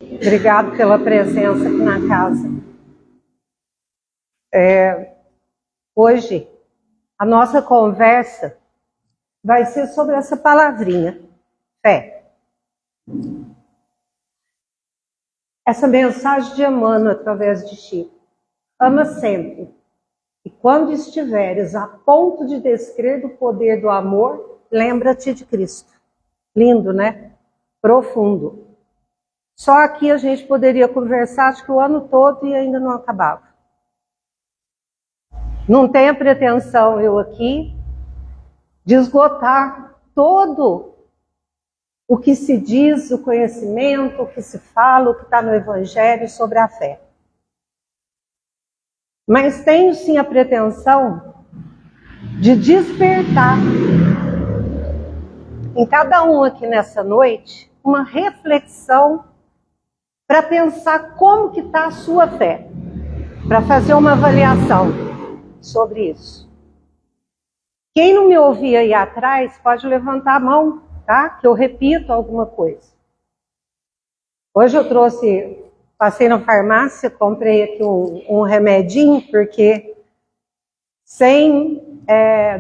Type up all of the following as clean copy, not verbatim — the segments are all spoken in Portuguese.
Obrigado pela presença aqui na casa. Hoje, a nossa conversa vai ser sobre essa palavrinha, fé. Essa mensagem de Emmanuel através de Chico. Ama sempre. E quando estiveres a ponto de descrer do poder do amor, lembra-te de Cristo. Lindo, né? Profundo. Só aqui a gente poderia conversar, acho que o ano todo e ainda não acabava. Não tenho pretensão eu aqui de esgotar todo o que se diz, o conhecimento, o que se fala, o que está no Evangelho sobre a fé. Mas tenho sim a pretensão de despertar em cada um aqui nessa noite uma reflexão para pensar como que está a sua fé, para fazer uma avaliação sobre isso. Quem não me ouvia aí atrás pode levantar a mão, tá? Que eu repito alguma coisa. Hoje eu passei na farmácia, comprei aqui um remedinho, porque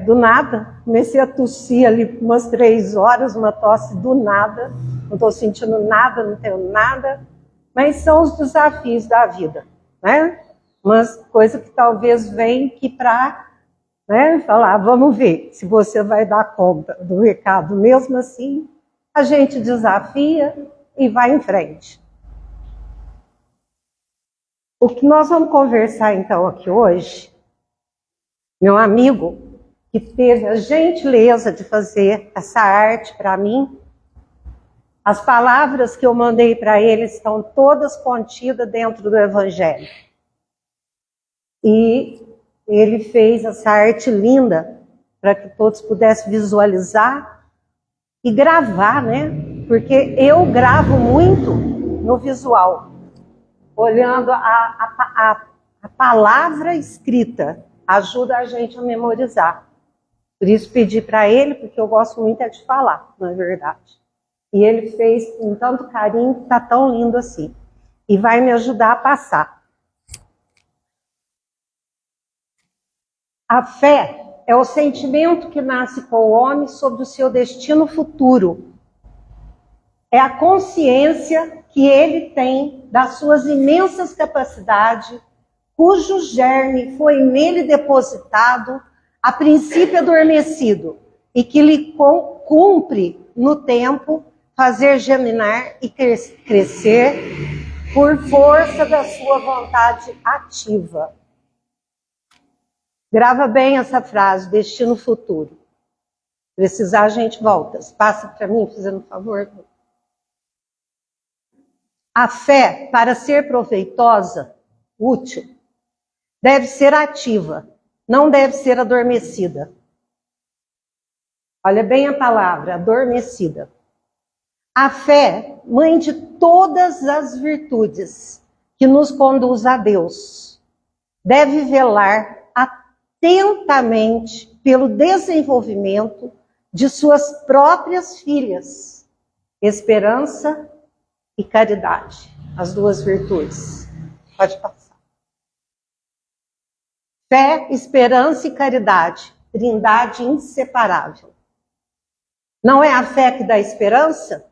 do nada, comecei a tossir ali por umas 3 horas, uma tosse do nada, não estou sentindo nada, não tenho nada, mas são os desafios da vida, né? Umas coisas que talvez vêm aqui para falar, vamos ver se você vai dar conta do recado. Mesmo assim, a gente desafia e vai em frente. O que nós vamos conversar então aqui hoje, meu amigo, que teve a gentileza de fazer essa arte para mim, as palavras que eu mandei para ele estão todas contidas dentro do Evangelho. E ele fez essa arte linda para que todos pudessem visualizar e gravar, né? Porque eu gravo muito no visual, olhando a palavra escrita, ajuda a gente a memorizar. Por isso pedi para ele, porque eu gosto muito de falar, na verdade. E ele fez com tanto carinho, que está tão lindo assim. E vai me ajudar a passar. A fé é o sentimento que nasce com o homem sobre o seu destino futuro. É a consciência que ele tem das suas imensas capacidades, cujo germe foi nele depositado, a princípio adormecido, e que lhe cumpre no tempo fazer germinar e crescer por força da sua vontade ativa. Grava bem essa frase, destino futuro. Precisar, a gente volta. Passa para mim, fazendo um favor. A fé, para ser proveitosa, útil, deve ser ativa, não deve ser adormecida. Olha bem a palavra, adormecida. A fé, mãe de todas as virtudes que nos conduz a Deus, deve velar atentamente pelo desenvolvimento de suas próprias filhas, esperança e caridade, as 2 virtudes. Pode passar. Fé, esperança e caridade, trindade inseparável. Não é a fé que dá esperança?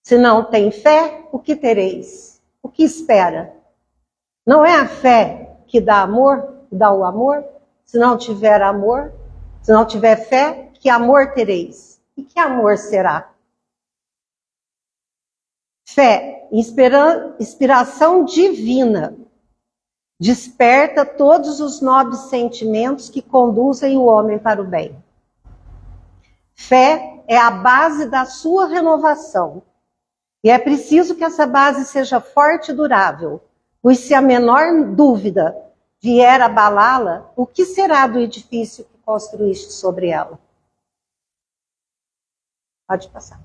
Se não tem fé, o que tereis? O que espera? Não é a fé que dá amor, que dá o amor? Se não tiver amor, se não tiver fé, que amor tereis? E que amor será? Fé, inspiração divina, desperta todos os nobres sentimentos que conduzem o homem para o bem. Fé é a base da sua renovação. E é preciso que essa base seja forte e durável, pois se a menor dúvida vier abalá-la, o que será do edifício que construíste sobre ela? Pode passar.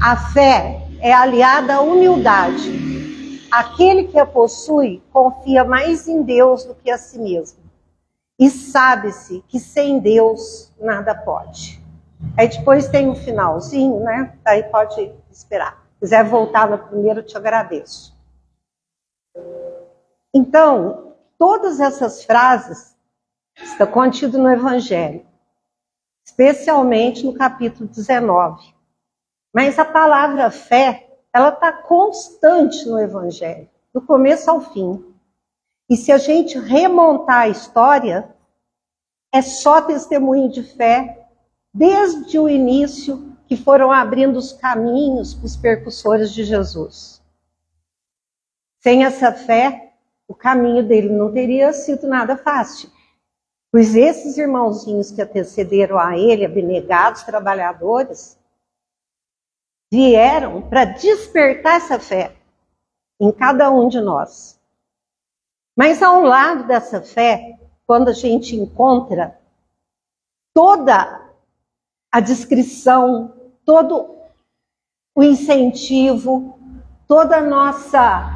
A fé é aliada à humildade. Aquele que a possui confia mais em Deus do que a si mesmo. E sabe-se que sem Deus nada pode. Aí depois tem um finalzinho, né? Aí pode esperar. quiser voltar no primeiro, eu te agradeço. Então, todas essas frases estão contidas no Evangelho, especialmente no capítulo 19. Mas a palavra fé, ela está constante no Evangelho, do começo ao fim. E se a gente remontar a história, é só testemunho de fé, desde o início, que foram abrindo os caminhos para os percussores de Jesus. Sem essa fé, o caminho dele não teria sido nada fácil. Pois esses irmãozinhos que antecederam a ele, abnegados trabalhadores, vieram para despertar essa fé em cada um de nós. Mas ao lado dessa fé, quando a gente encontra toda a descrição, todo o incentivo, toda a nossa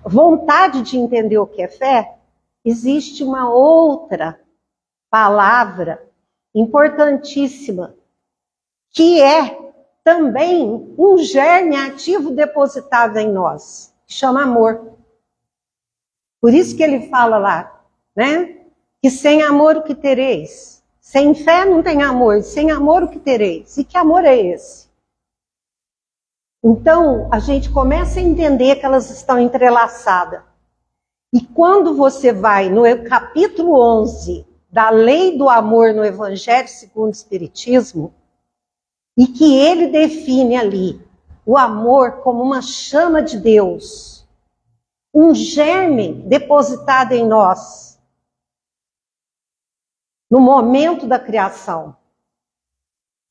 vontade de entender o que é fé, existe uma outra palavra importantíssima, que é também um germe ativo depositado em nós, que chama amor. Por isso que ele fala lá, né? Que sem amor o que tereis? Sem fé não tem amor, sem amor o que tereis? E que amor é esse? Então, a gente começa a entender que elas estão entrelaçadas. E quando você vai no capítulo 11 da Lei do Amor no Evangelho segundo o Espiritismo, e que ele define ali o amor como uma chama de Deus, um germe depositado em nós, no momento da criação.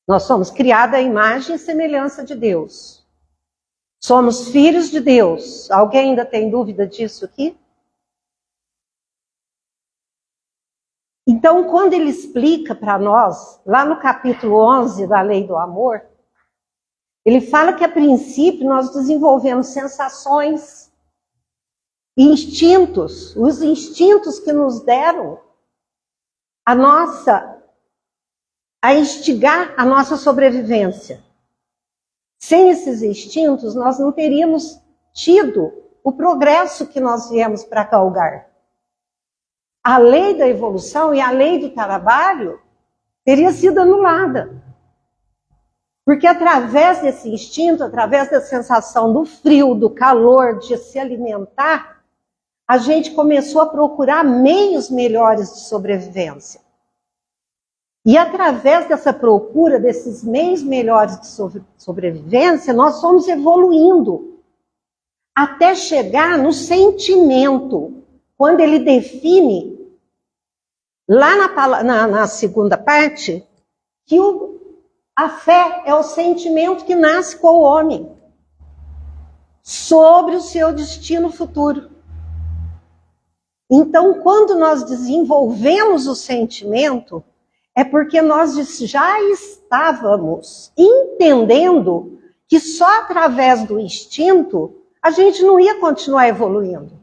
Nós somos criados à imagem e semelhança de Deus. Somos filhos de Deus. Alguém ainda tem dúvida disso aqui? Então, quando ele explica para nós, lá no capítulo 11 da Lei do Amor, ele fala que, a princípio, nós desenvolvemos sensações e instintos, os instintos que nos deram a instigar a nossa sobrevivência. Sem esses instintos, nós não teríamos tido o progresso que nós viemos para galgar. A lei da evolução e a lei do trabalho teria sido anulada. Porque através desse instinto, através da sensação do frio, do calor, de se alimentar, a gente começou a procurar meios melhores de sobrevivência. E através dessa procura, desses meios melhores de sobrevivência, nós fomos evoluindo até chegar no sentimento. Quando ele define, lá na segunda parte, que a fé é o sentimento que nasce com o homem sobre o seu destino futuro. Então, quando nós desenvolvemos o sentimento, é porque nós já estávamos entendendo que só através do instinto a gente não ia continuar evoluindo.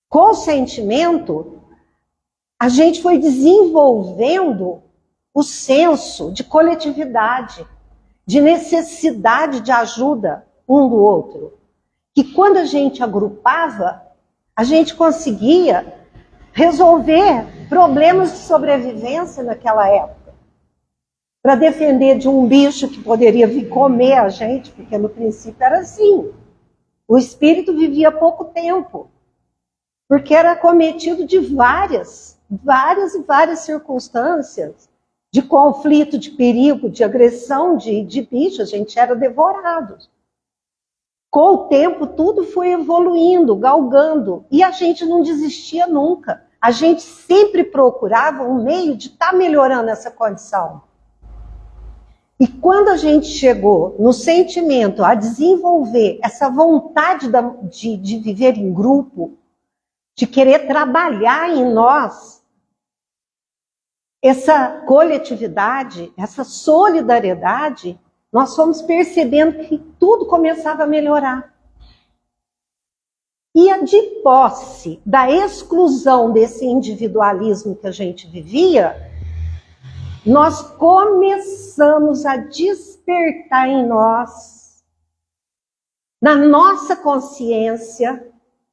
Com o sentimento, a gente foi desenvolvendo o senso de coletividade, de necessidade de ajuda um do outro. Que quando a gente agrupava, a gente conseguia resolver problemas de sobrevivência naquela época. Para defender de um bicho que poderia vir comer a gente, porque no princípio era assim. O espírito vivia pouco tempo, porque era acometido de várias circunstâncias de conflito, de perigo, de agressão, de bicho. A gente era devorado. Com o tempo, tudo foi evoluindo, galgando, e a gente não desistia nunca. A gente sempre procurava um meio de estar melhorando essa condição. E quando a gente chegou no sentimento a desenvolver essa vontade de viver em grupo, de querer trabalhar em nós, essa coletividade, essa solidariedade, nós fomos percebendo que tudo começava a melhorar. E de posse da exclusão desse individualismo que a gente vivia, nós começamos a despertar em nós na nossa consciência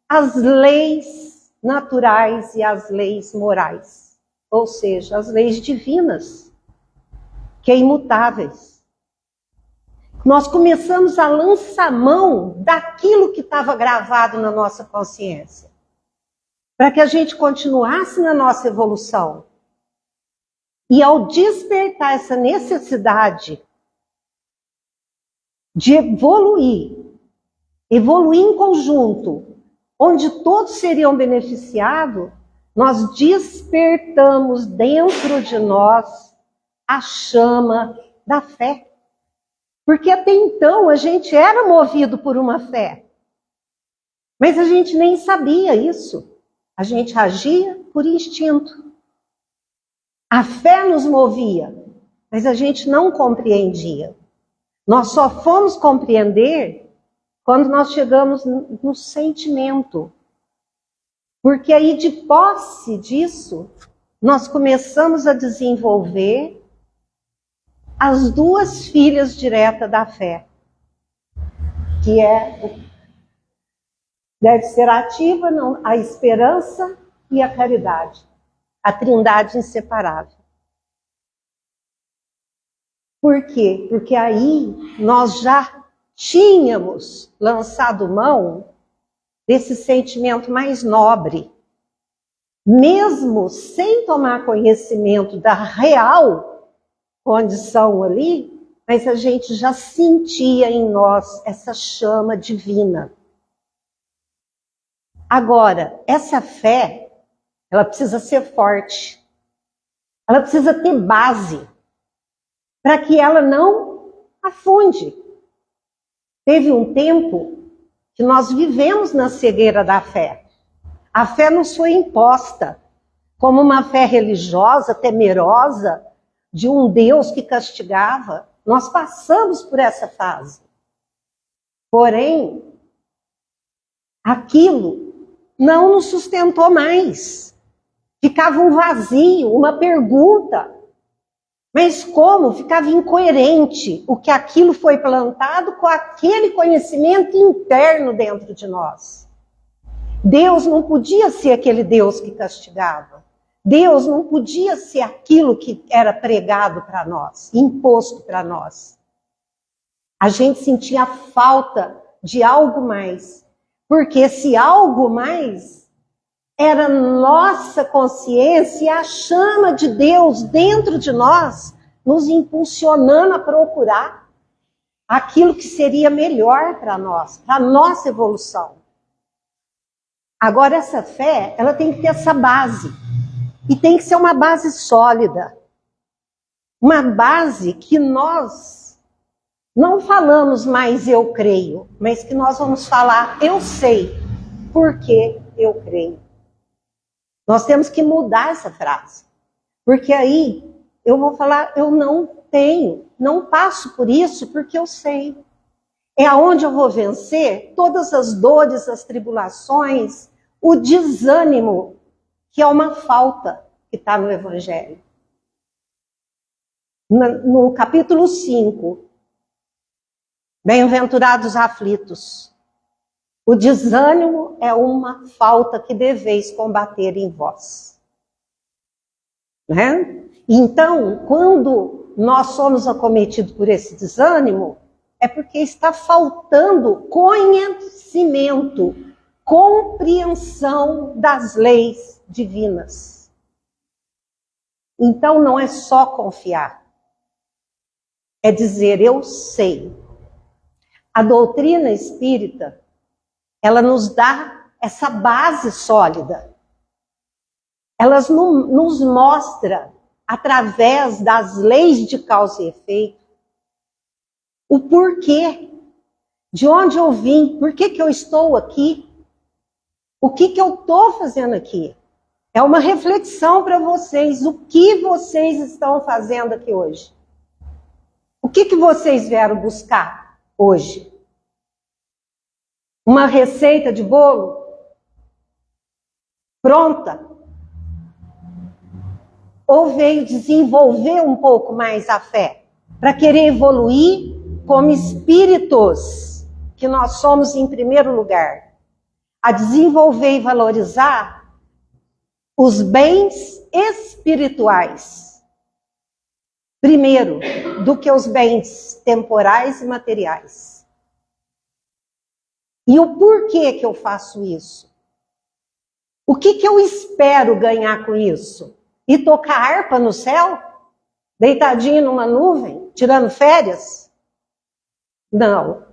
as leis naturais e as leis morais, ou seja, as leis divinas, que é imutáveis. Nós começamos a lançar mão daquilo que estava gravado na nossa consciência, para que a gente continuasse na nossa evolução. E ao despertar essa necessidade de evoluir em conjunto, onde todos seriam beneficiados, nós despertamos dentro de nós a chama da fé. Porque até então a gente era movido por uma fé. Mas a gente nem sabia isso. A gente agia por instinto. A fé nos movia, mas a gente não compreendia. Nós só fomos compreender quando nós chegamos no sentimento. Porque aí, de posse disso, nós começamos a desenvolver as duas filhas diretas da fé, que deve ser ativa, não, a esperança e a caridade, a trindade inseparável. Por quê? Porque aí nós já tínhamos lançado mão desse sentimento mais nobre, mesmo sem tomar conhecimento da real condição ali, mas a gente já sentia em nós essa chama divina. Agora, essa fé, ela precisa ser forte. Ela precisa ter base, para que ela não afunde. Teve um tempo que nós vivemos na cegueira da fé. A fé nos foi imposta como uma fé religiosa, temerosa, de um Deus que castigava. Nós passamos por essa fase. Porém, aquilo não nos sustentou mais. Ficava um vazio, uma pergunta. Mas como? Ficava incoerente o que aquilo foi plantado com aquele conhecimento interno dentro de nós. Deus não podia ser aquele Deus que castigava. Deus não podia ser aquilo que era pregado para nós, imposto para nós. A gente sentia a falta de algo mais. Porque esse algo mais era nossa consciência e a chama de Deus dentro de nós, nos impulsionando a procurar aquilo que seria melhor para nós, para a nossa evolução. Agora, essa fé, ela tem que ter essa base. E tem que ser uma base sólida. Uma base que nós não falamos mais eu creio, mas que nós vamos falar eu sei, porque eu creio. Nós temos que mudar essa frase. Porque aí eu vou falar eu não tenho, não passo por isso porque eu sei. É aonde eu vou vencer todas as dores, as tribulações, o desânimo, que é uma falta que está no Evangelho. No capítulo 5, bem-aventurados aflitos, o desânimo é uma falta que deveis combater em vós. Né? Então, quando nós somos acometidos por esse desânimo, é porque está faltando conhecimento, compreensão das leis divinas. Então não é só confiar, é dizer eu sei. A doutrina espírita, ela nos dá essa base sólida. Ela nos mostra, através das leis de causa e efeito, o porquê, de onde eu vim, por que eu estou aqui, o que eu estou fazendo aqui. É uma reflexão para vocês, o que vocês estão fazendo aqui hoje. O que vocês vieram buscar hoje? Uma receita de bolo? Pronta? Ou veio desenvolver um pouco mais a fé? Para querer evoluir como espíritos que nós somos em primeiro lugar, a desenvolver e valorizar os bens espirituais, primeiro, do que os bens temporais e materiais. E o porquê que eu faço isso? O que eu espero ganhar com isso? E tocar harpa no céu? Deitadinho numa nuvem? Tirando férias? Não.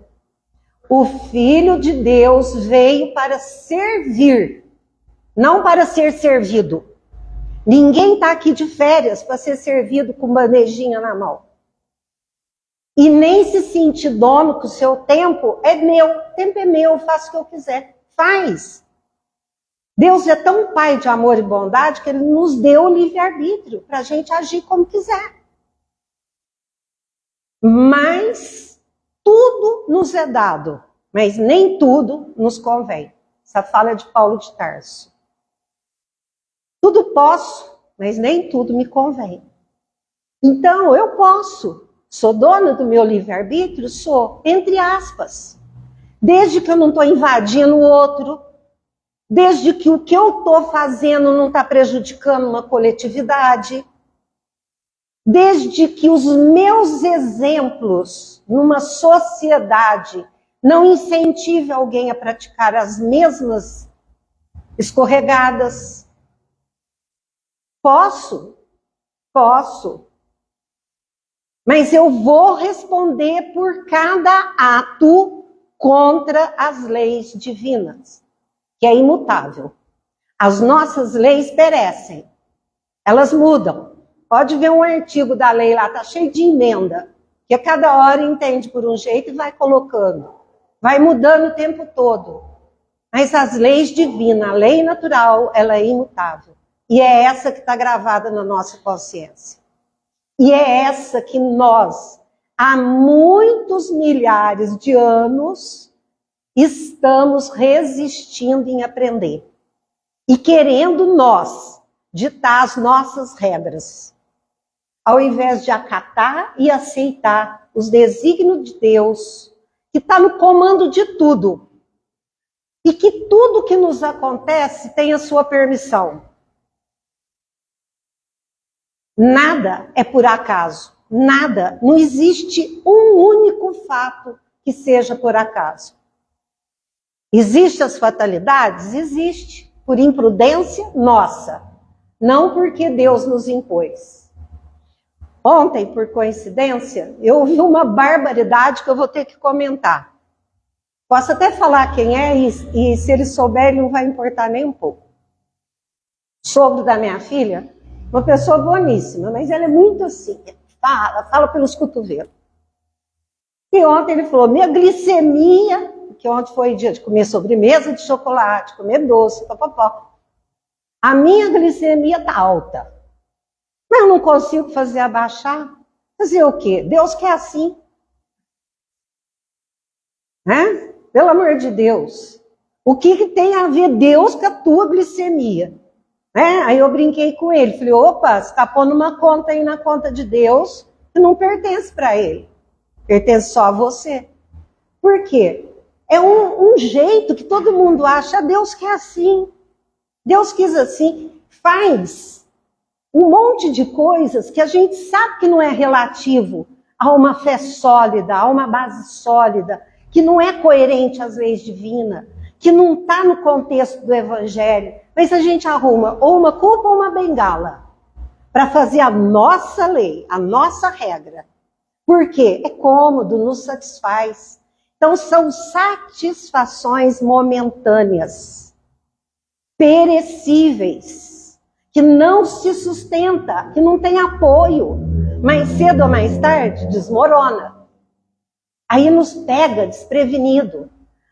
O Filho de Deus veio para servir, não para ser servido. Ninguém está aqui de férias para ser servido com bandejinha na mão. E nem se sentir dono que o seu tempo é meu. O tempo é meu, eu faço o que eu quiser. Faz. Deus é tão pai de amor e bondade que ele nos deu o livre-arbítrio para a gente agir como quiser. Mas tudo nos é dado, mas nem tudo nos convém. Essa fala é de Paulo de Tarso. Tudo posso, mas nem tudo me convém. Então, eu posso. Sou dona do meu livre-arbítrio? Sou, entre aspas. Desde que eu não estou invadindo o outro, desde que o que eu estou fazendo não está prejudicando uma coletividade, desde que os meus exemplos numa sociedade não incentive alguém a praticar as mesmas escorregadas. Posso. Mas eu vou responder por cada ato contra as leis divinas, que é imutável. As nossas leis perecem, elas mudam. Pode ver um artigo da lei lá, está cheio de emenda, que a cada hora entende por um jeito e vai colocando. Vai mudando o tempo todo. Mas as leis divinas, a lei natural, ela é imutável. E é essa que está gravada na nossa consciência. E é essa que nós, há muitos milhares de anos, estamos resistindo em aprender. E querendo nós ditar as nossas regras. Ao invés de acatar e aceitar os desígnios de Deus, que está no comando de tudo. E que tudo que nos acontece tem a sua permissão. Nada é por acaso. Nada. Não existe um único fato que seja por acaso. Existem as fatalidades? Existe. Por imprudência nossa. Não porque Deus nos impôs. Ontem, por coincidência, eu ouvi uma barbaridade que eu vou ter que comentar. Posso até falar quem é e se ele souber, ele não vai importar nem um pouco. Sogro da minha filha, uma pessoa boníssima, mas ela é muito assim, fala pelos cotovelos. E ontem ele falou, minha glicemia, que ontem foi dia de comer sobremesa de chocolate, comer doce, papapá. A minha glicemia está alta. Mas eu não consigo fazer abaixar. Fazer o quê? Deus quer assim. Né? Pelo amor de Deus. O que tem a ver Deus com a tua glicemia? Aí eu brinquei com ele. Falei, opa, você está pondo uma conta aí na conta de Deus que não pertence para ele. Pertence só a você. Por quê? É um jeito que todo mundo acha. Deus quer assim. Deus quis assim. Faz um monte de coisas que a gente sabe que não é relativo a uma fé sólida, a uma base sólida, que não é coerente às leis divinas, que não está no contexto do evangelho, mas a gente arruma ou uma culpa ou uma bengala para fazer a nossa lei, a nossa regra. Por quê? É cômodo, nos satisfaz. Então são satisfações momentâneas, perecíveis, que não se sustenta, que não tem apoio, mais cedo ou mais tarde desmorona. Aí nos pega desprevenido.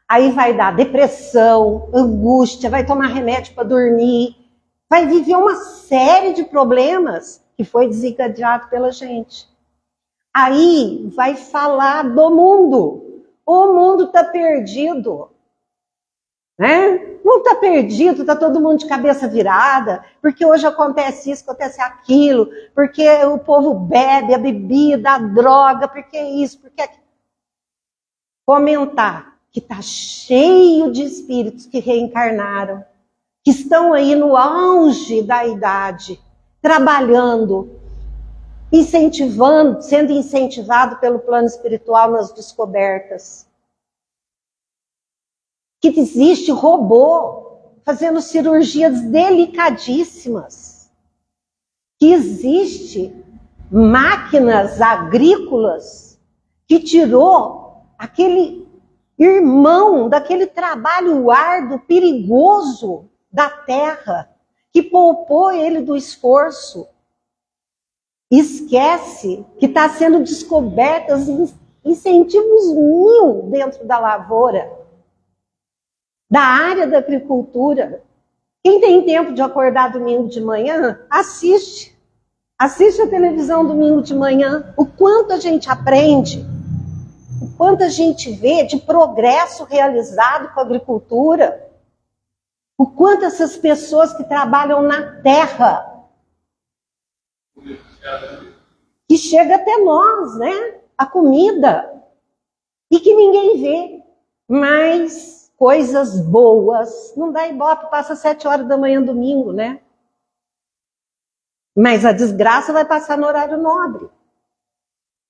Aí vai dar depressão, angústia, vai tomar remédio para dormir, vai viver uma série de problemas que foi desencadeado pela gente. Aí vai falar do mundo. O mundo está perdido. Né? Não está perdido, está todo mundo de cabeça virada, porque hoje acontece isso, acontece aquilo, porque o povo bebe a bebida, a droga, porque isso, porque aquilo. Comentar que está cheio de espíritos que reencarnaram, que estão aí no auge da idade, trabalhando, incentivando, sendo incentivado pelo plano espiritual nas descobertas. Que existe robô fazendo cirurgias delicadíssimas. Que existe máquinas agrícolas que tirou aquele irmão daquele trabalho árduo, perigoso da terra, que poupou ele do esforço. Esquece que está sendo descobertas incentivos 1000 dentro da lavoura, da área da agricultura. Quem tem tempo de acordar domingo de manhã, assiste. Assiste a televisão domingo de manhã. O quanto a gente aprende, o quanto a gente vê de progresso realizado com a agricultura, o quanto essas pessoas que trabalham na terra, que chega até nós, né? A comida, e que ninguém vê, mas coisas boas. Não dá ibope, passa 7 horas da manhã domingo, né? Mas a desgraça vai passar no horário nobre.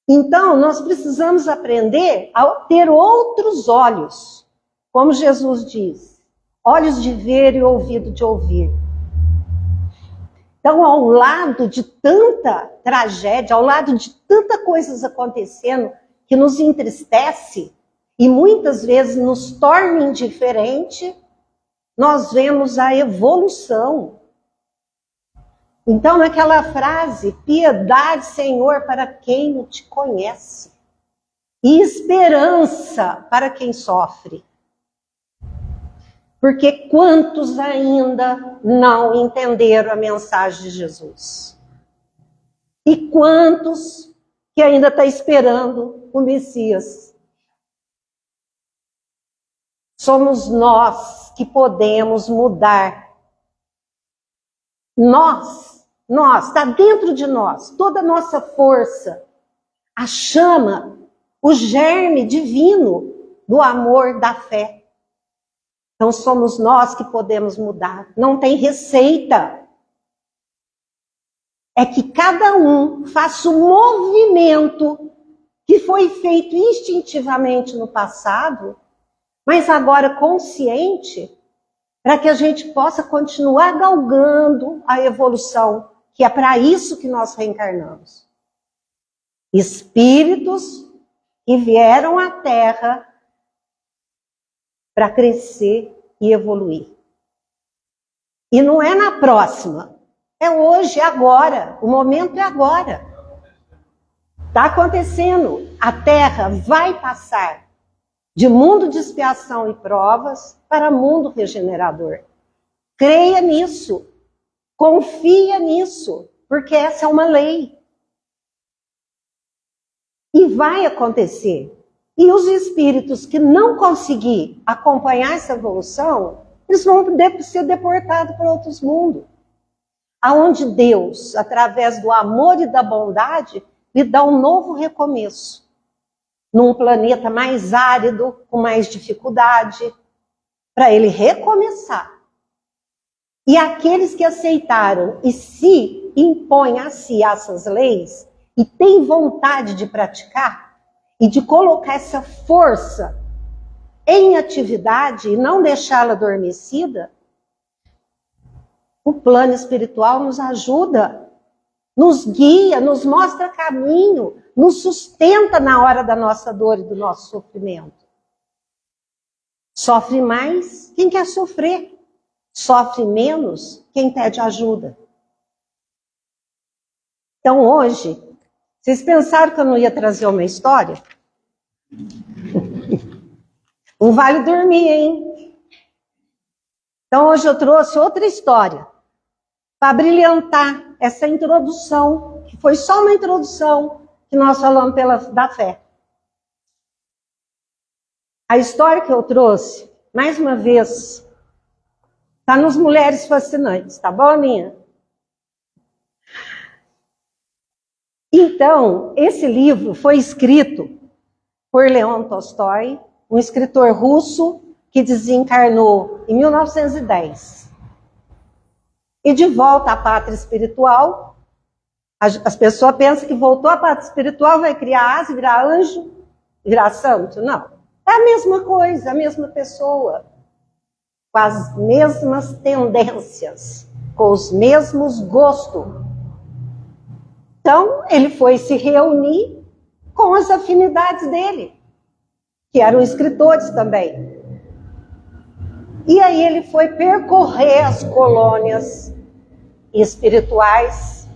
Então, nós precisamos aprender a ter outros olhos, como Jesus diz, olhos de ver e ouvido de ouvir. Então, ao lado de tanta tragédia, ao lado de tanta coisas acontecendo que nos entristece e muitas vezes nos torna indiferente, nós vemos a evolução. Então, naquela frase, piedade, Senhor, para quem não te conhece, e esperança para quem sofre. Porque quantos ainda não entenderam a mensagem de Jesus? E quantos que ainda estão esperando o Messias? Somos nós que podemos mudar. Nós, está dentro de nós, toda a nossa força, a chama, o germe divino do amor, da fé. Então somos nós que podemos mudar. Não tem receita. É que cada um faça o movimento que foi feito instintivamente no passado, mas agora consciente, para que a gente possa continuar galgando a evolução, que é para isso que nós reencarnamos. Espíritos que vieram à Terra para crescer e evoluir. E não é na próxima, é hoje, é agora, o momento é agora. Está acontecendo, a Terra vai passar de mundo de expiação e provas para mundo regenerador. Creia nisso, confia nisso, porque essa é uma lei. E vai acontecer. E os espíritos que não conseguir acompanhar essa evolução, eles vão ser deportados para outros mundos. Aonde Deus, através do amor e da bondade, lhe dá um novo recomeço. Num planeta mais árido, com mais dificuldade, para ele recomeçar. E aqueles que aceitaram e se impõem a si essas leis, e têm vontade de praticar, e de colocar essa força em atividade e não deixá-la adormecida, o plano espiritual nos ajuda, nos guia, nos mostra caminho, nos sustenta na hora da nossa dor e do nosso sofrimento. Sofre mais quem quer sofrer, sofre menos quem pede ajuda. Então hoje, vocês pensaram que eu não ia trazer uma história? Não vale dormir, hein? Então hoje eu trouxe outra história para brilhantar essa introdução, que foi só uma introdução que nós falamos da fé. A história que eu trouxe, mais uma vez, está nos Mulheres Fascinantes, tá bom, Aninha? Então, esse livro foi escrito por Leon Tolstói um escritor russo que desencarnou em 1910. E de volta à pátria espiritual, as pessoas pensam que voltou à pátria espiritual, vai criar asa, virar anjo, virar santo. Não. É a mesma coisa, a mesma pessoa, com as mesmas tendências, com os mesmos gostos. Então, ele foi se reunir com as afinidades dele, que eram escritores também. E aí ele foi percorrer as colônias espirituais,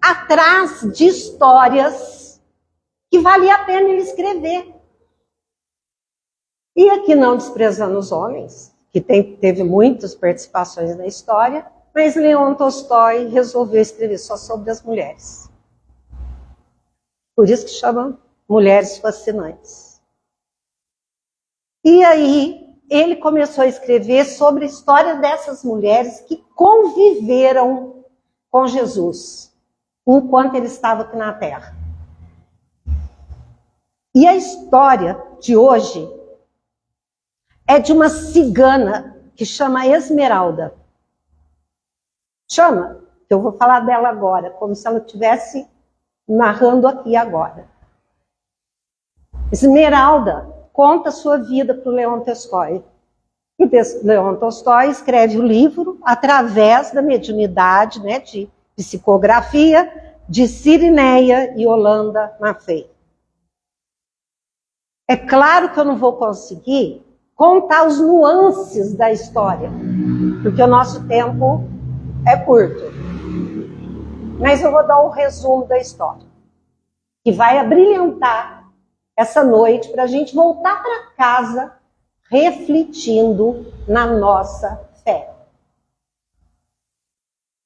atrás de histórias que valia a pena ele escrever. E aqui não desprezando os homens, que teve muitas participações na história, mas Leon Tolstói resolveu escrever só sobre as mulheres. Por isso que chama Mulheres Fascinantes. E aí ele começou a escrever sobre a história dessas mulheres que conviveram com Jesus enquanto ele estava aqui na Terra. E a história de hoje é de uma cigana que chama Esmeralda. Chama, que eu vou falar dela agora, como se ela estivesse narrando aqui agora. Esmeralda conta a sua vida para o Leon Tolstói. E Leon Tolstói escreve o livro através da mediunidade, né, de psicografia de Cirineia e Yolanda Maffei. É claro que eu não vou conseguir contar os nuances da história, porque o nosso tempo é curto. Mas eu vou dar um resumo da história, que vai abrilhantar essa noite para a gente voltar para casa refletindo na nossa fé.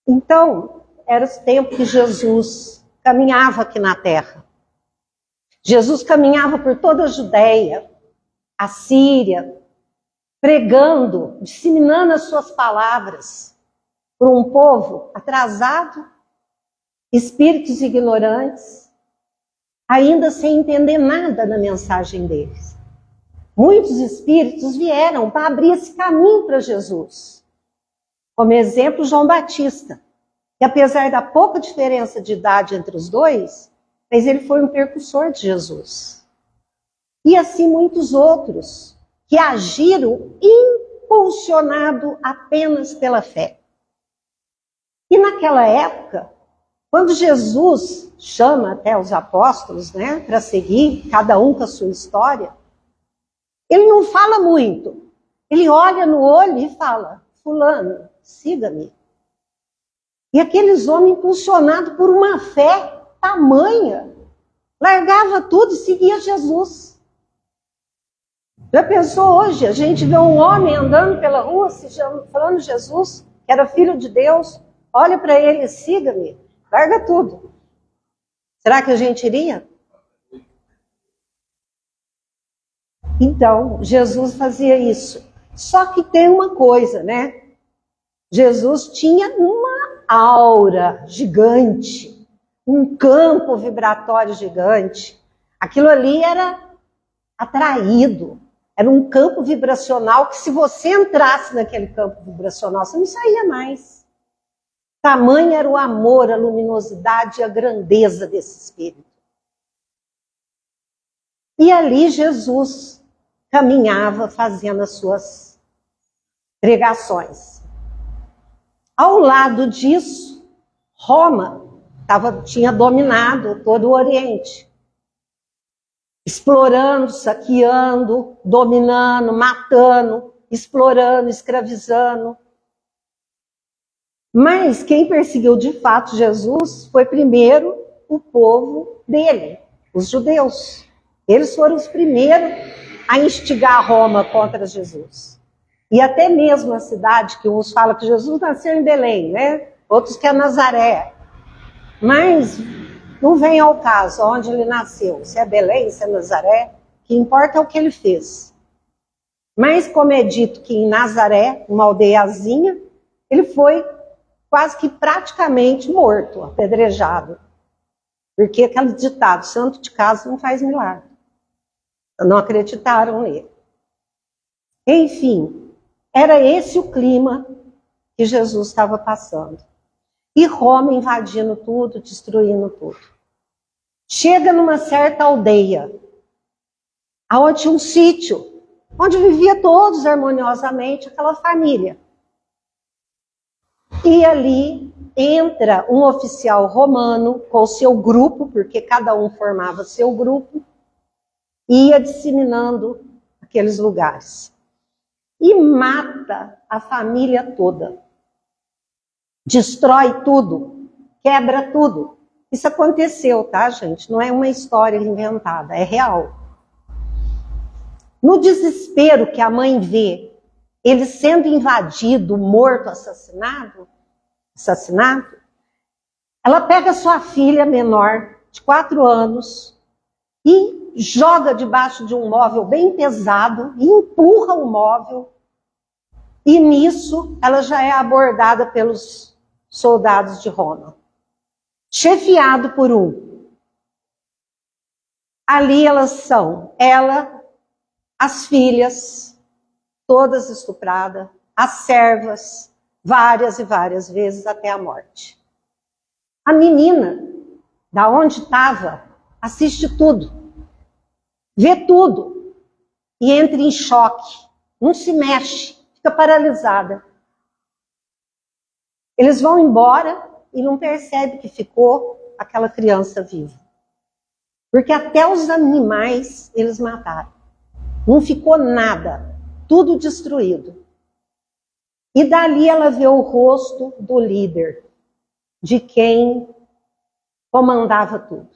Então, era o tempo que Jesus caminhava aqui na Terra. Jesus caminhava por toda a Judéia, a Síria, pregando, disseminando as suas palavras para um povo atrasado, espíritos ignorantes, ainda sem entender nada da mensagem deles. Muitos espíritos vieram para abrir esse caminho para Jesus. Como exemplo, João Batista, que apesar da pouca diferença de idade entre os dois, mas ele foi um precursor de Jesus. E assim muitos outros, que agiram impulsionados apenas pela fé. E naquela época, quando Jesus chama até os apóstolos, né, para seguir, cada um com a sua história, ele não fala muito. Ele olha no olho e fala: fulano, siga-me. E aqueles homens impulsionados por uma fé tamanha, largava tudo e seguia Jesus. Já pensou hoje, a gente vê um homem andando pela rua, falando Jesus, que era filho de Deus, olha para ele, siga-me, larga tudo. Será que a gente iria? Então, Jesus fazia isso. Só que tem uma coisa, né? Jesus tinha uma aura gigante, um campo vibratório gigante. Aquilo ali era atraído. Era um campo vibracional que, se você entrasse naquele campo vibracional, você não saía mais. Tamanho era o amor, a luminosidade e a grandeza desse espírito. E ali Jesus caminhava fazendo as suas pregações. Ao lado disso, Roma tinha dominado todo o Oriente. Explorando, saqueando, dominando, matando, explorando, escravizando. Mas quem perseguiu de fato Jesus foi primeiro o povo dele, os judeus. Eles foram os primeiros a instigar Roma contra Jesus. E até mesmo a cidade, que uns falam que Jesus nasceu em Belém, né? Outros que é Nazaré. Mas não vem ao caso onde ele nasceu, se é Belém, se é Nazaré, o que importa é o que ele fez. Mas como é dito que em Nazaré, uma aldeiazinha, ele foi quase que praticamente morto, apedrejado. Porque aquele ditado, santo de casa não faz milagre. Não acreditaram nele. Enfim, era esse o clima que Jesus estava passando. E Roma invadindo tudo, destruindo tudo. Chega numa certa aldeia, onde tinha um sítio, onde vivia todos harmoniosamente, aquela família. E ali entra um oficial romano com o seu grupo, porque cada um formava seu grupo, e ia disseminando aqueles lugares. E mata a família toda. Destrói tudo, quebra tudo. Isso aconteceu, tá, gente? Não é uma história inventada, é real. No desespero que a mãe vê, ele sendo invadido, morto, assassinado, ela pega sua filha menor, de 4 anos, e joga debaixo de um móvel bem pesado, e empurra o móvel, e nisso ela já é abordada pelos soldados de Roma, chefiado por um. Ali elas são, ela, as filhas, todas estupradas, as servas, várias e várias vezes até a morte. A menina, da onde estava, assiste tudo, vê tudo e entra em choque, não se mexe, fica paralisada. Eles vão embora e não percebe que ficou aquela criança viva. Porque até os animais eles mataram. Não ficou nada, tudo destruído. E dali ela vê o rosto do líder, de quem comandava tudo.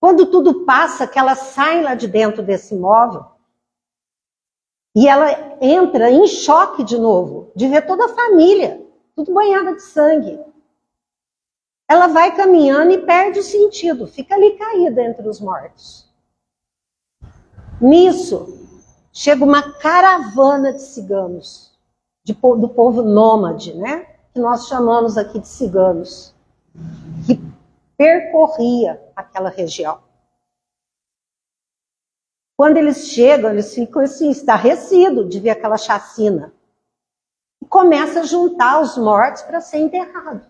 Quando tudo passa, que ela sai lá de dentro desse móvel, e ela entra em choque de novo, de ver toda a família, tudo banhada de sangue. Ela vai caminhando e perde o sentido, fica ali caída entre os mortos. Nisso, chega uma caravana de ciganos, do povo nômade, né? Que nós chamamos aqui de ciganos, que percorria aquela região. Quando eles chegam, eles ficam assim, estarrecidos de ver aquela chacina. E começa a juntar os mortos para ser enterrado.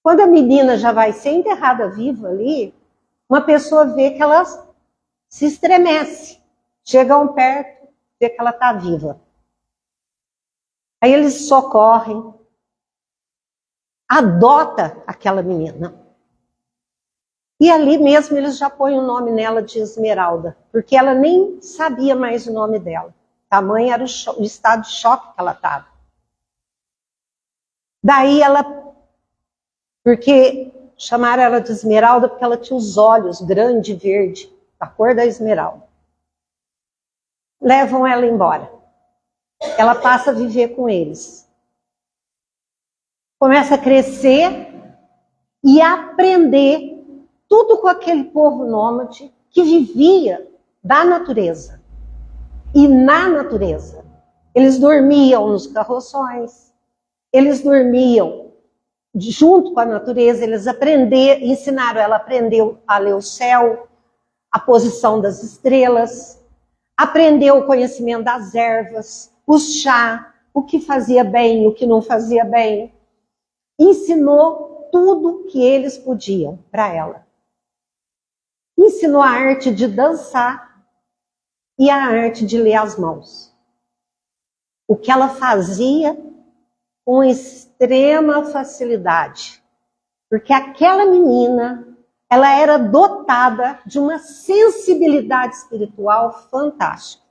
Quando a menina já vai ser enterrada viva ali, uma pessoa vê que ela se estremece. Chegam perto, vê que ela está viva. Aí eles socorrem, adota aquela menina. E ali mesmo eles já põem o nome nela de Esmeralda, porque ela nem sabia mais o nome dela. Tamanho era o estado de choque que ela estava. Daí ela, porque chamaram ela de Esmeralda porque ela tinha os olhos grande e verde, da cor da esmeralda. Levam ela embora. Ela passa a viver com eles. Começa a crescer e a aprender tudo com aquele povo nômade que vivia da natureza. E na natureza. Eles dormiam nos carroções, eles dormiam junto com a natureza, eles ensinaram ela a aprender a ler o céu, a posição das estrelas, aprendeu o conhecimento das ervas, o chá, o que fazia bem, o que não fazia bem. Ensinou tudo que eles podiam para ela. Ensinou a arte de dançar e a arte de ler as mãos. O que ela fazia com extrema facilidade. Porque aquela menina, ela era dotada de uma sensibilidade espiritual fantástica.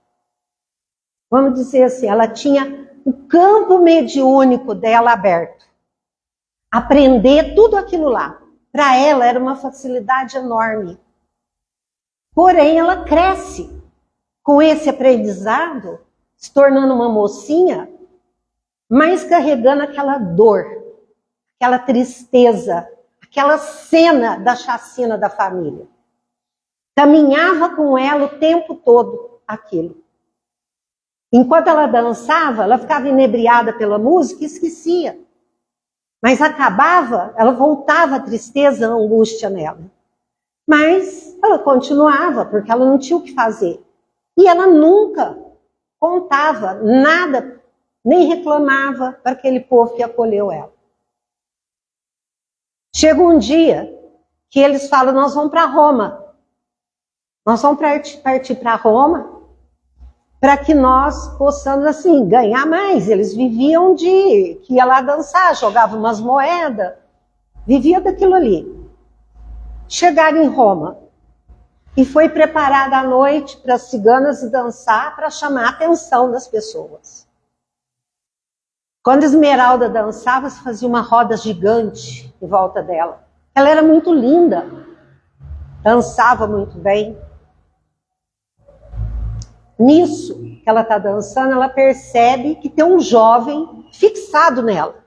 Vamos dizer assim, ela tinha o campo mediúnico dela aberto. Aprender tudo aquilo lá. Para ela era uma facilidade enorme. Porém, ela cresce com esse aprendizado, se tornando uma mocinha, mas carregando aquela dor, aquela tristeza, aquela cena da chacina da família. Caminhava com ela o tempo todo aquilo. Enquanto ela dançava, ela ficava inebriada pela música e esquecia. Mas acabava, ela voltava a tristeza, a angústia nela. Mas ela continuava, porque ela não tinha o que fazer. E ela nunca contava nada, nem reclamava para aquele povo que acolheu ela. Chega um dia que eles falam, nós vamos para Roma. Nós vamos partir para Roma para que nós possamos, assim, ganhar mais. Eles viviam que ia lá dançar, jogava umas moedas, vivia daquilo ali. Chegaram em Roma e foi preparada a noite para as ciganas dançar, para chamar a atenção das pessoas. Quando Esmeralda dançava, se fazia uma roda gigante em volta dela. Ela era muito linda, dançava muito bem. Nisso que ela está dançando, ela percebe que tem um jovem fixado nela.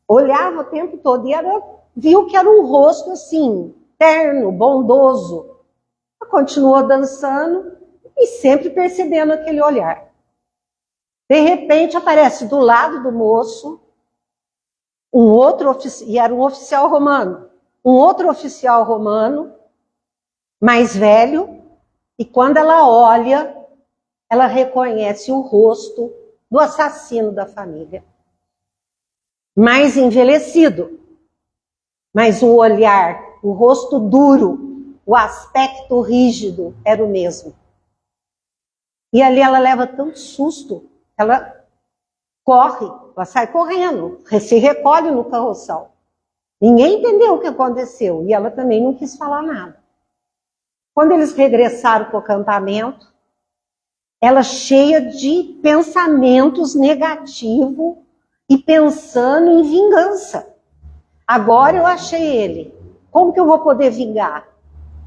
Olhava o tempo todo e viu que era um rosto assim, terno, bondoso. Ela continuou dançando e sempre percebendo aquele olhar. De repente aparece do lado do moço um outro oficial, e era um oficial romano, um outro oficial romano, mais velho, e quando ela olha, ela reconhece o rosto do assassino da família. Mais envelhecido, mas o olhar, o rosto duro, o aspecto rígido era o mesmo. E ali ela leva tanto susto, ela corre, ela sai correndo, se recolhe no carroção. Ninguém entendeu o que aconteceu e ela também não quis falar nada. Quando eles regressaram para o acampamento, ela cheia de pensamentos negativos e pensando em vingança. Agora eu achei ele. Como que eu vou poder vingar?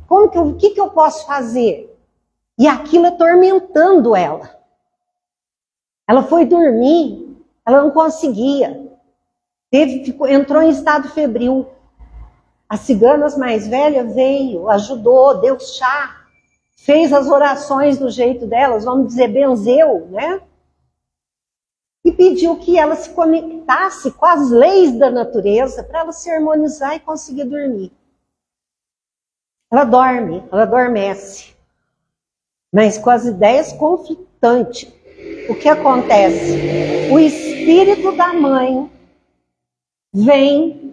O que eu posso fazer? E aquilo atormentando ela. Ela foi dormir, ela não conseguia. Entrou em estado febril. As ciganas mais velhas veio, ajudou, deu chá, fez as orações do jeito delas, vamos dizer, benzeu, né? E pediu que ela se conectasse com as leis da natureza para ela se harmonizar e conseguir dormir. Ela dorme, ela adormece, mas com as ideias conflitantes. O que acontece? O espírito da mãe vem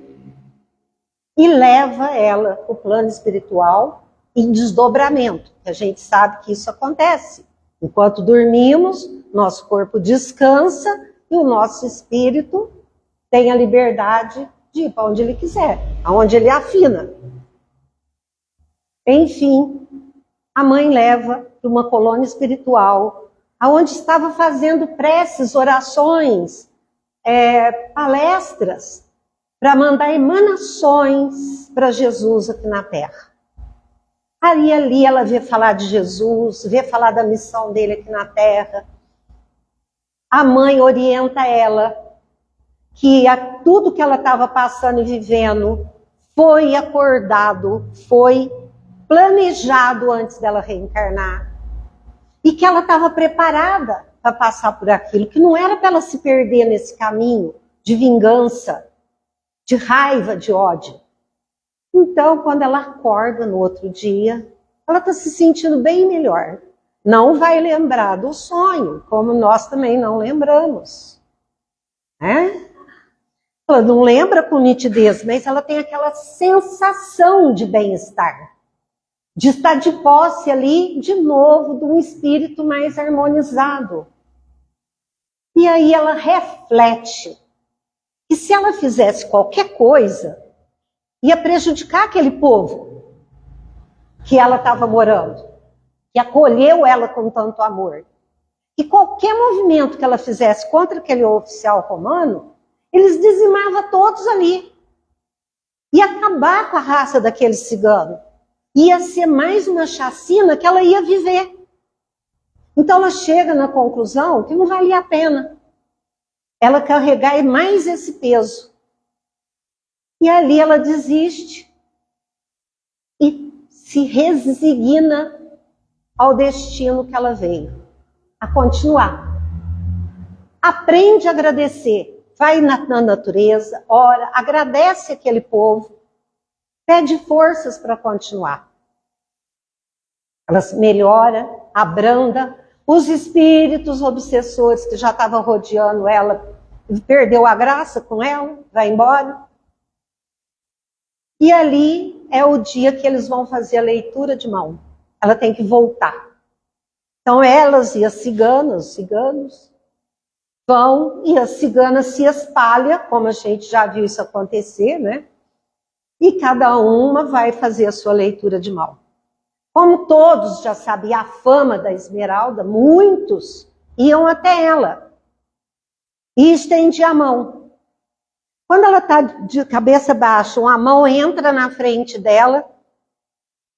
e leva ela para o plano espiritual em desdobramento. A gente sabe que isso acontece. Enquanto dormimos, nosso corpo descansa e o nosso espírito tem a liberdade de ir para onde ele quiser, aonde ele afina. Enfim, a mãe leva para uma colônia espiritual, aonde estava fazendo preces, orações, palestras, para mandar emanações para Jesus aqui na Terra. Aí ali ela vê falar de Jesus, vê falar da missão dele aqui na Terra. A mãe orienta ela que tudo que ela estava passando e vivendo foi acordado, foi planejado antes dela reencarnar. E que ela estava preparada para passar por aquilo, que não era para ela se perder nesse caminho de vingança, de raiva, de ódio. Então, quando ela acorda no outro dia, ela está se sentindo bem melhor. Não vai lembrar do sonho, como nós também não lembramos. Ela não lembra com nitidez, mas ela tem aquela sensação de bem-estar. De estar de posse ali, de novo, de um espírito mais harmonizado. E aí ela reflete que se ela fizesse qualquer coisa, ia prejudicar aquele povo que ela estava morando, que acolheu ela com tanto amor. E qualquer movimento que ela fizesse contra aquele oficial romano, eles dizimavam todos ali. Ia acabar com a raça daquele cigano. Ia ser mais uma chacina que ela ia viver. Então ela chega na conclusão que não valia a pena ela carregar mais esse peso. E ali ela desiste e se resigna ao destino que ela veio, a continuar. Aprende a agradecer, vai na natureza, ora, agradece aquele povo pede forças para continuar. Ela se melhora, abranda, os espíritos obsessores que já estavam rodeando ela, perdeu a graça com ela, vai embora. E ali é o dia que eles vão fazer a leitura de mão. Ela tem que voltar. Então elas e as ciganas, os ciganos, vão e a cigana se espalha, como a gente já viu isso acontecer, né? E cada uma vai fazer a sua leitura de mão. Como todos já sabiam a fama da Esmeralda, muitos iam até ela e estendiam a mão. Quando ela está de cabeça baixa, uma mão entra na frente dela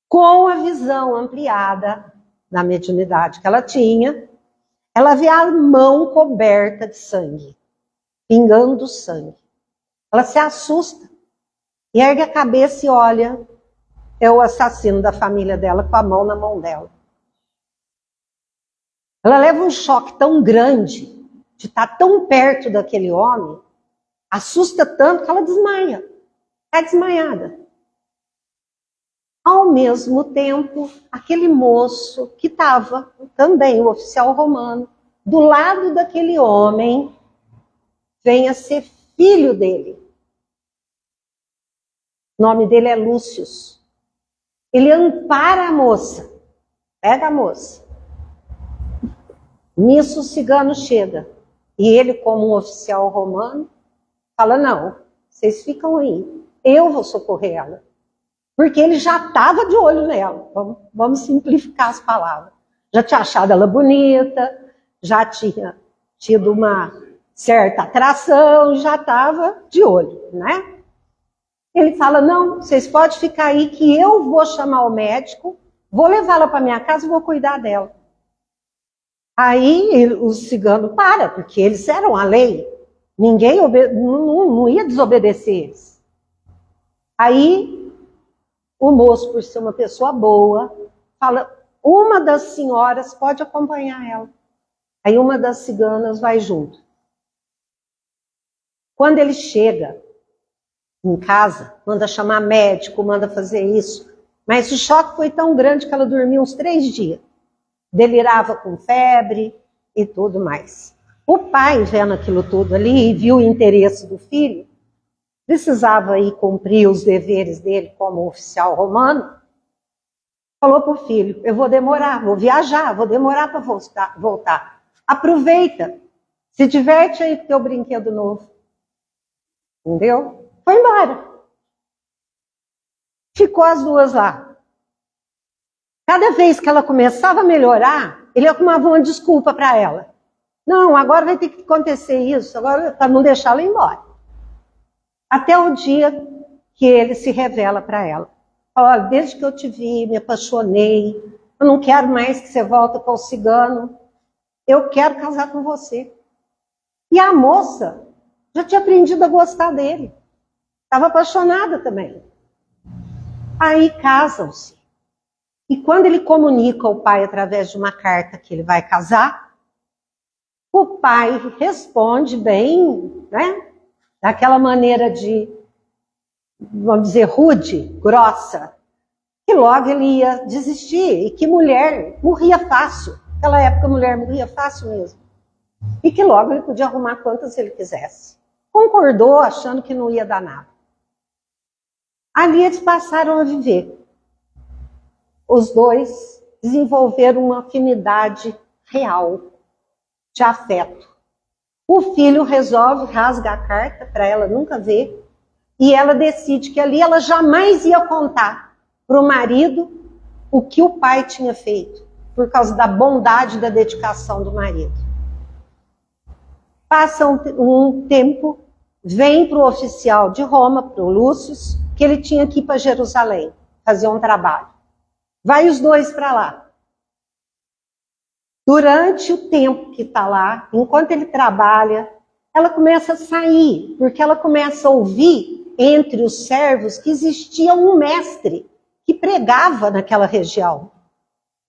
com a visão ampliada da mediunidade que ela tinha. Ela vê a mão coberta de sangue, pingando sangue. Ela se assusta e ergue a cabeça e olha. É o assassino da família dela com a mão na mão dela. Ela leva um choque tão grande de estar tão perto daquele homem, assusta tanto que ela desmaia. Está desmaiada. Ao mesmo tempo, aquele moço que estava também, o oficial romano, do lado daquele homem, vem a ser filho dele. O nome dele é Lúcius. Ele ampara a moça, pega a moça. Nisso o cigano chega. E ele, como um oficial romano, fala, não, vocês ficam aí, eu vou socorrer ela. Porque ele já estava de olho nela, vamos simplificar as palavras. Já tinha achado ela bonita, já tinha tido uma certa atração, já estava de olho, né? Ele fala, não, vocês podem ficar aí que eu vou chamar o médico, vou levá-la para minha casa e vou cuidar dela. Aí o cigano para, porque eles eram a lei. Ninguém não ia desobedecer eles. Aí o moço, por ser uma pessoa boa, fala, uma das senhoras pode acompanhar ela. Aí uma das ciganas vai junto. Quando ele chega em casa, manda chamar médico, manda fazer isso. Mas o choque foi tão grande que ela dormiu uns 3 dias. Delirava com febre e tudo mais. O pai, vendo aquilo tudo ali e viu o interesse do filho, precisava ir cumprir os deveres dele como oficial romano, falou para o filho, eu vou demorar, vou viajar, vou demorar para voltar. Aproveita, se diverte aí com teu brinquedo novo. Entendeu? Foi embora. Ficou as duas lá. Cada vez que ela começava a melhorar, ele arrumava uma desculpa para ela. Não, agora vai ter que acontecer isso, agora para não deixar ela ir embora. Até o dia que ele se revela para ela. Olha, desde que eu te vi, me apaixonei, eu não quero mais que você volte para o cigano, eu quero casar com você. E a moça já tinha aprendido a gostar dele. Estava apaixonada também. Aí casam-se. E quando ele comunica ao pai através de uma carta que ele vai casar, o pai responde bem, né? Daquela maneira de, vamos dizer, rude, grossa, que logo ele ia desistir e que mulher morria fácil. Naquela época a mulher morria fácil mesmo. E que logo ele podia arrumar quantas ele quisesse. Concordou, achando que não ia dar nada. Ali eles passaram a viver. Os dois desenvolveram uma afinidade real de afeto. O filho resolve, rasga a carta para ela nunca ver, e ela decide que ali ela jamais ia contar para o marido o que o pai tinha feito, por causa da bondade e da dedicação do marido. Passa um tempo, vem para o oficial de Roma, para o Lúcio, que ele tinha que ir para Jerusalém, fazer um trabalho. Vai os dois para lá. Durante o tempo que está lá, enquanto ele trabalha, ela começa a sair, porque ela começa a ouvir entre os servos que existia um mestre que pregava naquela região.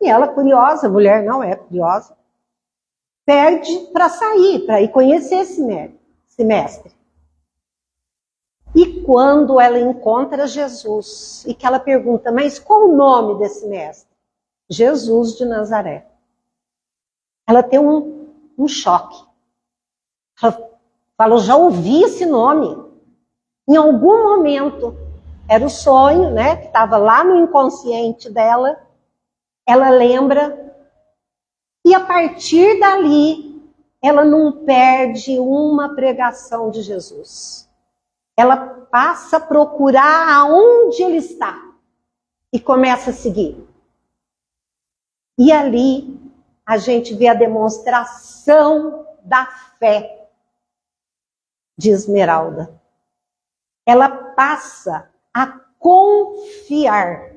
E ela, curiosa, a mulher não é curiosa, pede para sair, para ir conhecer esse mestre. E quando ela encontra Jesus, e que ela pergunta, mas qual o nome desse mestre? Jesus de Nazaré. Ela tem um choque. Ela fala, eu já ouvi esse nome. Em algum momento, era o sonho, né, que estava lá no inconsciente dela, ela lembra, e a partir dali, ela não perde uma pregação de Jesus. Ela passa a procurar aonde ele está e começa a seguir. E ali a gente vê a demonstração da fé de Esmeralda. Ela passa a confiar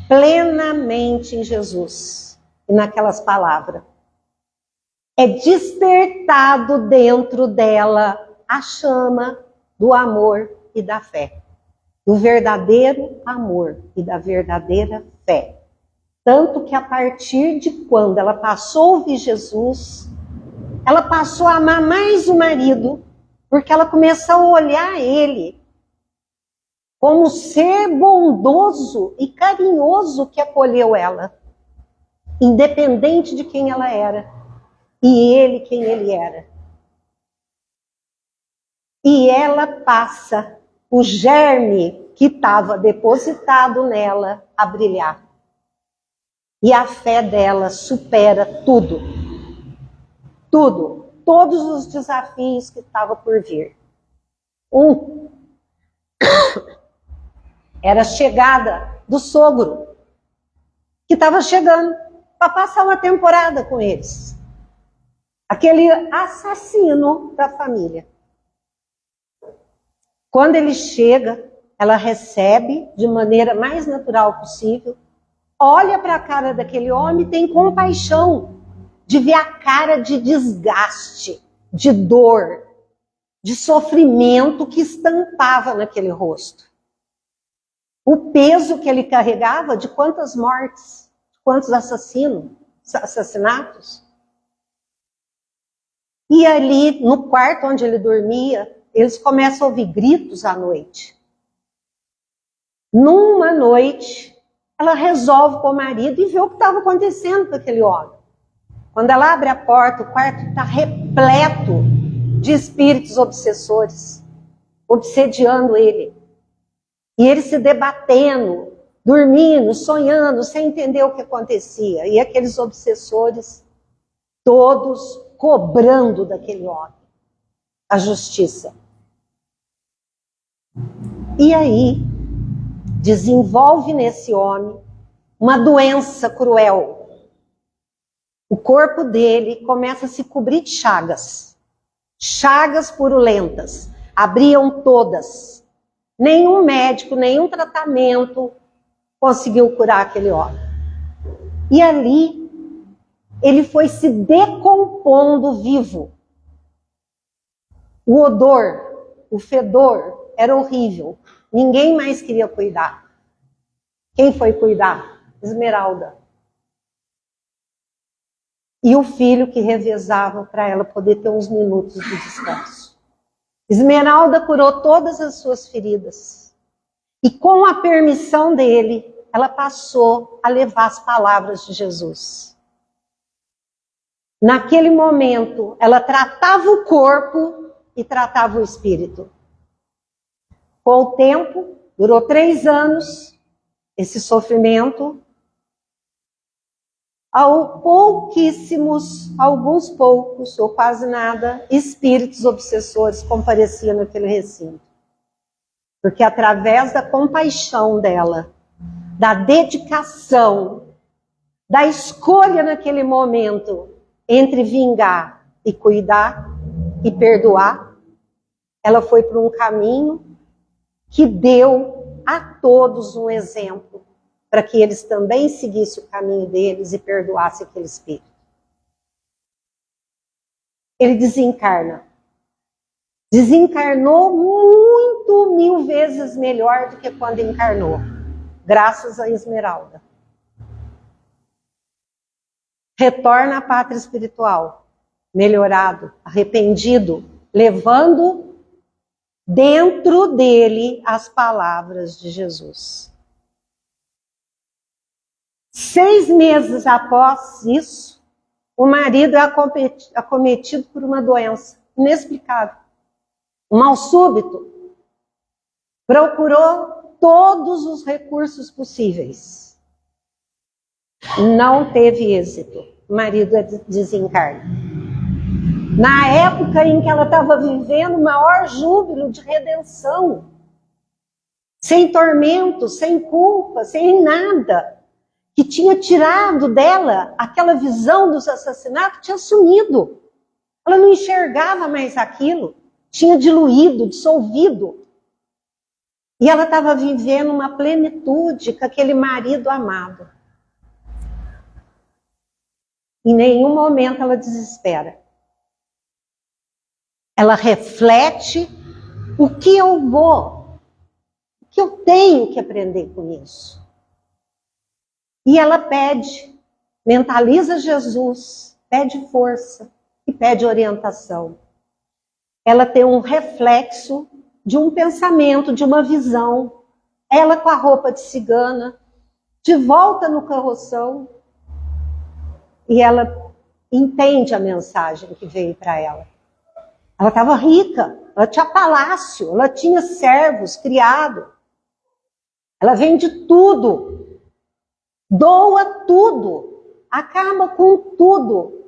plenamente em Jesus e naquelas palavras. É despertado dentro dela a chama do amor e da fé, do verdadeiro amor e da verdadeira fé. Tanto que a partir de quando ela passou a ouvir Jesus, ela passou a amar mais o marido, porque ela começou a olhar ele como ser bondoso e carinhoso que acolheu ela, independente de quem ela era, e ele quem ele era. E ela passa o germe que estava depositado nela a brilhar. E a fé dela supera tudo. Tudo. Todos os desafios que estavam por vir. Era a chegada do sogro, que estava chegando para passar uma temporada com eles. Aquele assassino da família. Quando ele chega, ela recebe de maneira mais natural possível, olha para a cara daquele homem e tem compaixão de ver a cara de desgaste, de dor, de sofrimento que estampava naquele rosto. O peso que ele carregava de quantas mortes, de quantos assassinatos. E ali, no quarto onde ele dormia, eles começam a ouvir gritos à noite. Numa noite, ela resolve com o marido e vê o que estava acontecendo com aquele homem. Quando ela abre a porta, o quarto está repleto de espíritos obsessores, obsediando ele. E ele se debatendo, dormindo, sonhando, sem entender o que acontecia. E aqueles obsessores, todos cobrando daquele homem a justiça. E aí, desenvolve nesse homem uma doença cruel. O corpo dele começa a se cobrir de chagas. Chagas purulentas. Abriam todas. Nenhum médico, nenhum tratamento conseguiu curar aquele homem. E ali, ele foi se decompondo vivo. O odor, o fedor era horrível. Ninguém mais queria cuidar. Quem foi cuidar? Esmeralda. E o filho que revezava para ela poder ter uns minutos de descanso. Esmeralda curou todas as suas feridas. E com a permissão dele, ela passou a levar as palavras de Jesus. Naquele momento, ela tratava o corpo e tratava o espírito. Com o tempo, durou 3 anos, esse sofrimento. Alguns poucos, ou quase nada, espíritos obsessores compareciam naquele recinto. Porque através da compaixão dela, da dedicação, da escolha naquele momento entre vingar e cuidar e perdoar, ela foi por um caminho que deu a todos um exemplo para que eles também seguissem o caminho deles e perdoassem aquele espírito. Ele desencarna. Desencarnou muito 1000 vezes melhor do que quando encarnou, graças a Esmeralda. Retorna à pátria espiritual, melhorado, arrependido, levando dentro dele as palavras de Jesus. 6 meses após isso, o marido é acometido por uma doença inexplicável. Um mal súbito. Procurou todos os recursos possíveis. Não teve êxito. O marido desencarna. Na época em que ela estava vivendo o maior júbilo de redenção, sem tormento, sem culpa, sem nada, que tinha tirado dela aquela visão dos assassinatos, tinha sumido. Ela não enxergava mais aquilo, tinha diluído, dissolvido. E ela estava vivendo uma plenitude com aquele marido amado. Em nenhum momento ela desespera. Ela reflete o que eu tenho que aprender com isso. E ela pede, mentaliza Jesus, pede força e pede orientação. Ela tem um reflexo de um pensamento, de uma visão. Ela com a roupa de cigana, de volta no carroção. E ela entende a mensagem que veio para ela. Ela estava rica, ela tinha palácio, ela tinha servos, criado. Ela vende tudo, doa tudo, acaba com tudo.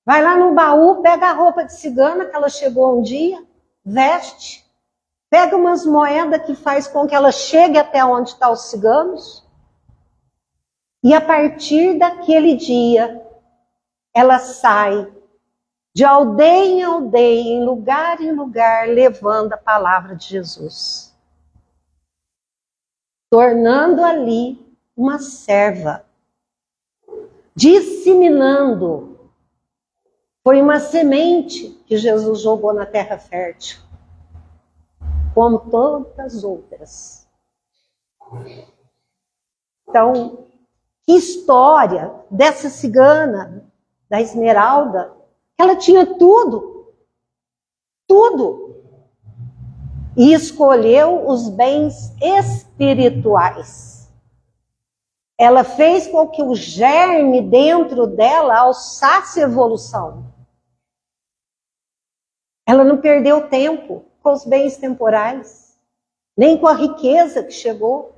Vai lá no baú, pega a roupa de cigana que ela chegou um dia, veste, pega umas moedas que faz com que ela chegue até onde estão os ciganos. E a partir daquele dia, ela sai de aldeia em aldeia, em lugar, levando a palavra de Jesus. Tornando ali uma serva. Disseminando. Foi uma semente que Jesus jogou na terra fértil. Como tantas outras. Então, que história dessa cigana, da Esmeralda. Ela tinha tudo. Tudo. E escolheu os bens espirituais. Ela fez com que o germe dentro dela alçasse evolução. Ela não perdeu tempo com os bens temporais, nem com a riqueza que chegou,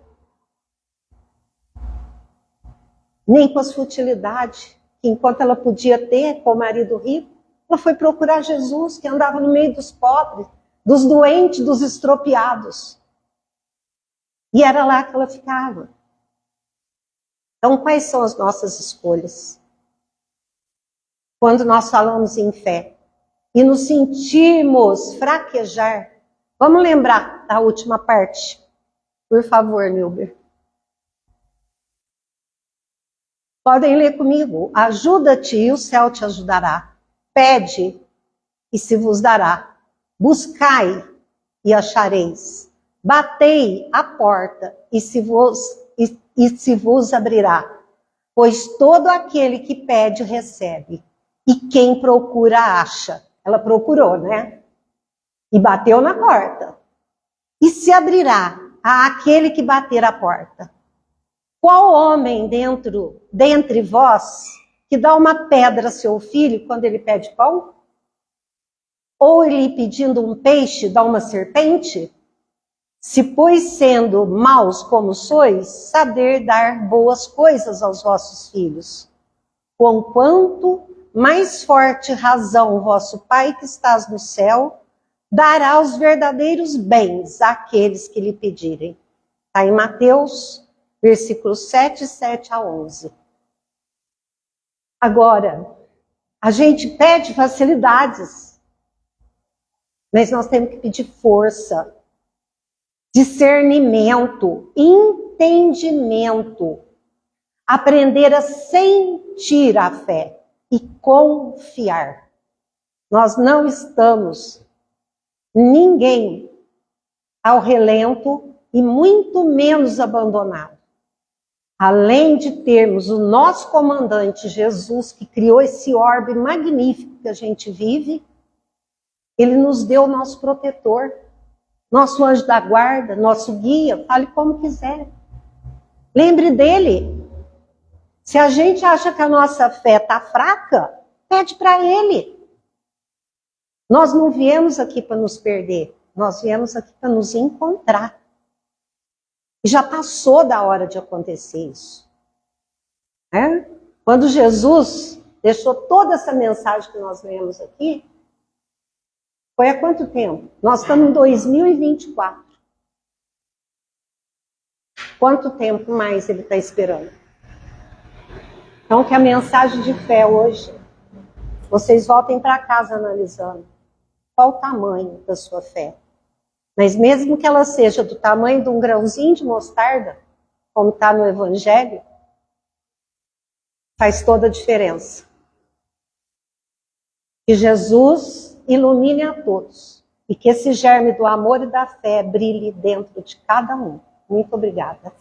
nem com as futilidades, que enquanto ela podia ter com o marido rico, ela foi procurar Jesus, que andava no meio dos pobres, dos doentes, dos estropiados. E era lá que ela ficava. Então, quais são as nossas escolhas? Quando nós falamos em fé e nos sentimos fraquejar, vamos lembrar da última parte. Por favor, Nilber. Podem ler comigo. Ajuda-te e o céu te ajudará. Pede e se vos dará. Buscai e achareis. Batei a porta e se vos abrirá. Pois todo aquele que pede recebe. E quem procura acha. Ela procurou, né? E bateu na porta. E se abrirá àquele que bater a porta. Qual homem dentre vós que dá uma pedra a seu filho quando ele pede pão? Ou ele pedindo um peixe dá uma serpente? Se, pois, sendo maus como sois, saber dar boas coisas aos vossos filhos. Conquanto mais forte razão o vosso Pai que estás no céu, dará os verdadeiros bens àqueles que lhe pedirem. Está em Mateus, versículos 7 a 11. Agora, a gente pede facilidades, mas nós temos que pedir força, discernimento, entendimento, aprender a sentir a fé e confiar. Nós não estamos, ninguém, ao relento e muito menos abandonado. Além de termos o nosso comandante Jesus, que criou esse orbe magnífico que a gente vive, ele nos deu o nosso protetor, nosso anjo da guarda, nosso guia, fale como quiser. Lembre dele. Se a gente acha que a nossa fé está fraca, pede para ele. Nós não viemos aqui para nos perder, nós viemos aqui para nos encontrar. E já passou da hora de acontecer isso. Né? Quando Jesus deixou toda essa mensagem que nós lemos aqui, foi há quanto tempo? Nós estamos em 2024. Quanto tempo mais ele está esperando? Então, que a mensagem de fé hoje, vocês voltem para casa analisando qual o tamanho da sua fé. Mas mesmo que ela seja do tamanho de um grãozinho de mostarda, como está no Evangelho, faz toda a diferença. Que Jesus ilumine a todos e que esse germe do amor e da fé brilhe dentro de cada um. Muito obrigada.